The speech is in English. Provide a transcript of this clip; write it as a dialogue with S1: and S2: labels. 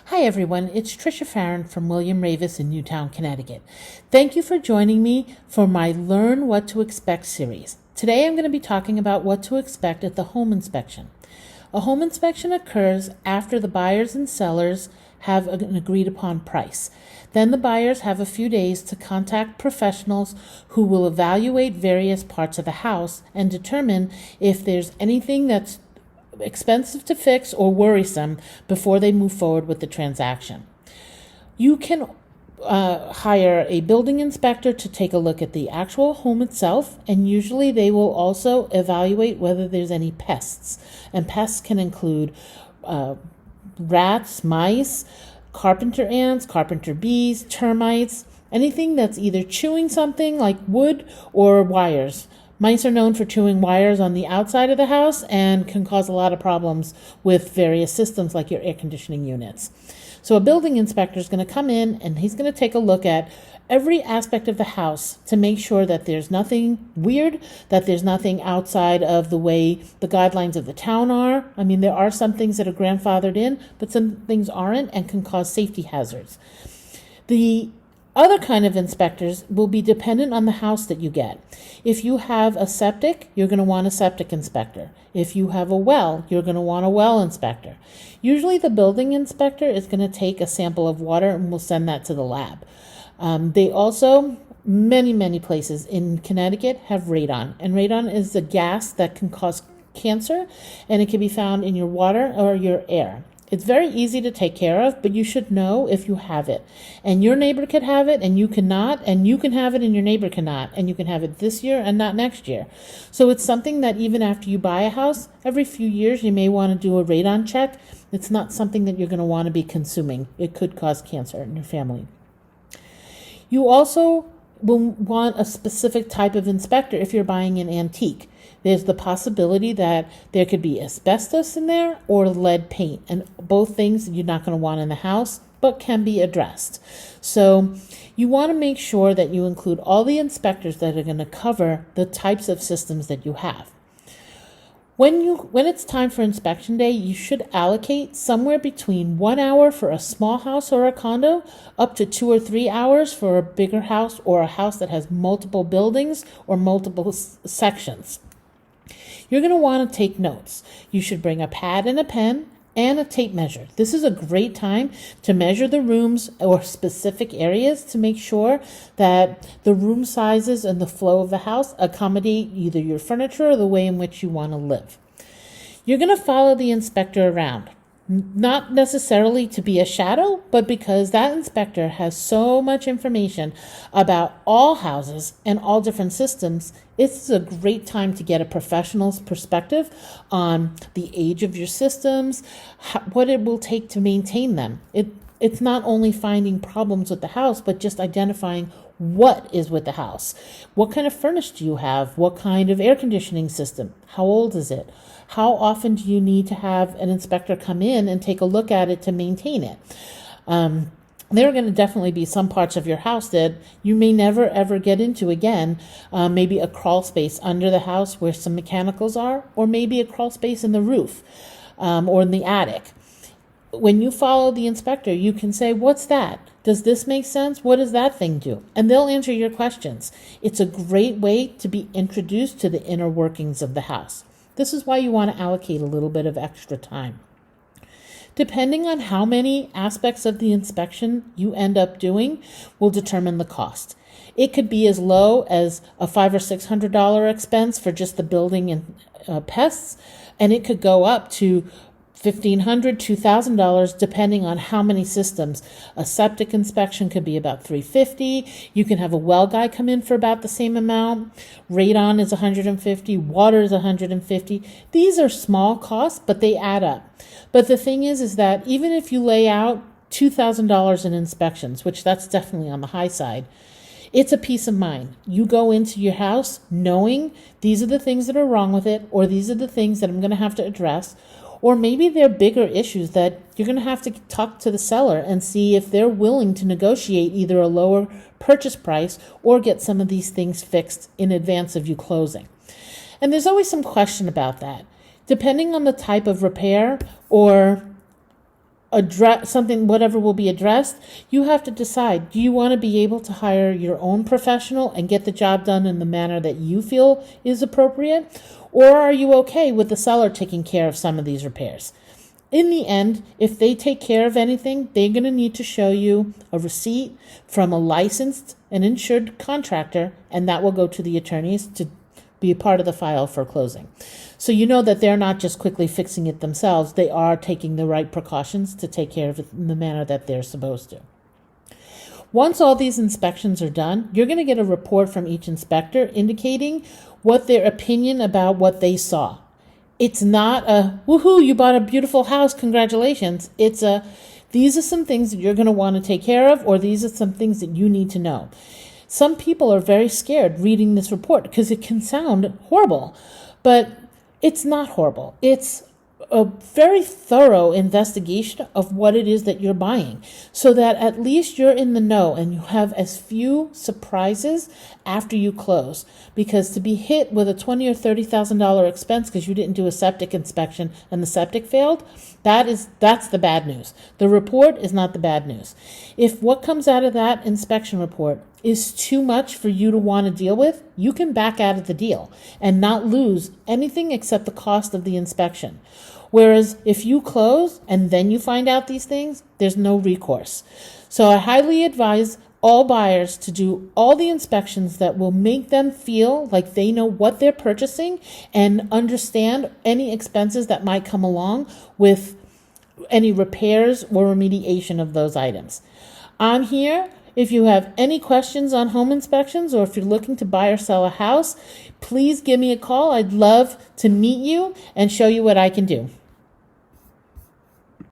S1: Hi everyone, it's Trisha Farron from William Ravis in Newtown, Connecticut. Thank you for joining me for my Learn What to Expect series. Today I'm going to be talking about what to expect at the home inspection. A home inspection occurs after the buyers and sellers have an agreed upon price. Then the buyers have a few days to contact professionals who will evaluate various parts of the house and determine if there's anything that's expensive to fix or worrisome before they move forward with the transaction. You can hire a building inspector to take a look at the actual home itself, and usually they will also evaluate whether there's any pests. And pests can include rats, mice, carpenter ants, carpenter bees, termites, anything that's either chewing something like wood or wires. Mice are known for chewing wires on the outside of the house and can cause a lot of problems with various systems like your air conditioning units. So a building inspector is going to come in and he's going to take a look at every aspect of the house to make sure that there's nothing weird, that there's nothing outside of the way the guidelines of the town are. I mean, there are some things that are grandfathered in, but some things aren't and can cause safety hazards. The other kind of inspectors will be dependent on the house that you get. If you have a septic, you're going to want a septic inspector. If you have a well, you're going to want a well inspector. Usually the building inspector is going to take a sample of water and will send that to the lab. They also, many places in Connecticut have radon. And radon is a gas that can cause cancer, and it can be found in your water or your air. It's very easy to take care of, but you should know if you have it. And your neighbor could have it and you cannot, and you can have it and your neighbor cannot, and you can have it this year and not next year. So it's something that even after you buy a house, every few years you may want to do a radon check. It's not something that you're going to want to be consuming. It could cause cancer in your family. You also will want a specific type of inspector if you're buying an antique. There's the possibility that there could be asbestos in there or lead paint, and both things you're not going to want in the house, but can be addressed. So you want to make sure that you include all the inspectors that are going to cover the types of systems that you have. When it's time for inspection day, you should allocate somewhere between 1 hour for a small house or a condo, up to 2 or 3 hours for a bigger house or a house that has multiple buildings or multiple sections. You're going to want to take notes. You should bring a pad and a pen and a tape measure. This is a great time to measure the rooms or specific areas to make sure that the room sizes and the flow of the house accommodate either your furniture or the way in which you want to live. You're going to follow the inspector around. Not necessarily to be a shadow, but because that inspector has so much information about all houses and all different systems, it's a great time to get a professional's perspective on the age of your systems, what it will take to maintain them. It's not only finding problems with the house, but just identifying what is with the house. What kind of furnace do you have? What kind of air conditioning system? How old is it? How often do you need to have an inspector come in and take a look at it to maintain it? There are going to definitely be some parts of your house that you may never ever get into again. Maybe a crawl space under the house where some mechanicals are, or maybe a crawl space in the roof or in the attic. When you follow the inspector, you can say, what's that? Does this make sense? What does that thing do? And they'll answer your questions. It's a great way to be introduced to the inner workings of the house. This is why you want to allocate a little bit of extra time. Depending on how many aspects of the inspection you end up doing will determine the cost. It could be as low as a $500 or $600 expense for just the building and pests, and it could go up to $1,500, $2,000, depending on how many systems. A septic inspection could be about $350. You can have a well guy come in for about the same amount. Radon is $150. Water is $150. These are small costs, but they add up. But the thing is that even if you lay out $2,000 in inspections, which that's definitely on the high side, it's a peace of mind. You go into your house knowing these are the things that are wrong with it, or these are the things that I'm going to have to address. Or maybe they're bigger issues that you're going to have to talk to the seller and see if they're willing to negotiate either a lower purchase price or get some of these things fixed in advance of you closing. And there's always some question about that. Depending on the type of repair or address something, whatever will be addressed, you have to decide, do you want to be able to hire your own professional and get the job done in the manner that you feel is appropriate? Or are you okay with the seller taking care of some of these repairs? In the end, if they take care of anything, they're going to need to show you a receipt from a licensed and insured contractor, and that will go to the attorneys to be a part of the file for closing. So you know that they're not just quickly fixing it themselves. They are taking the right precautions to take care of it in the manner that they're supposed to. Once all these inspections are done, you're going to get a report from each inspector indicating what their opinion about what they saw. It's not a, woohoo, you bought a beautiful house, congratulations. It's a, these are some things that you're going to want to take care of, or these are some things that you need to know. Some people are very scared reading this report because it can sound horrible, but it's not horrible. It's a very thorough investigation of what it is that you're buying, so that at least you're in the know and you have as few surprises after you close. Because to be hit with a $20,000 or $30,000 expense because you didn't do a septic inspection and the septic failed, that's the bad news. The report is not the bad news. If what comes out of that inspection report is too much for you to want to deal with, you can back out of the deal and not lose anything except the cost of the inspection. Whereas if you close and then you find out these things, there's no recourse. So I highly advise all buyers to do all the inspections that will make them feel like they know what they're purchasing and understand any expenses that might come along with any repairs or remediation of those items. I'm here. If you have any questions on home inspections, or if you're looking to buy or sell a house, please give me a call. I'd love to meet you and show you what I can do.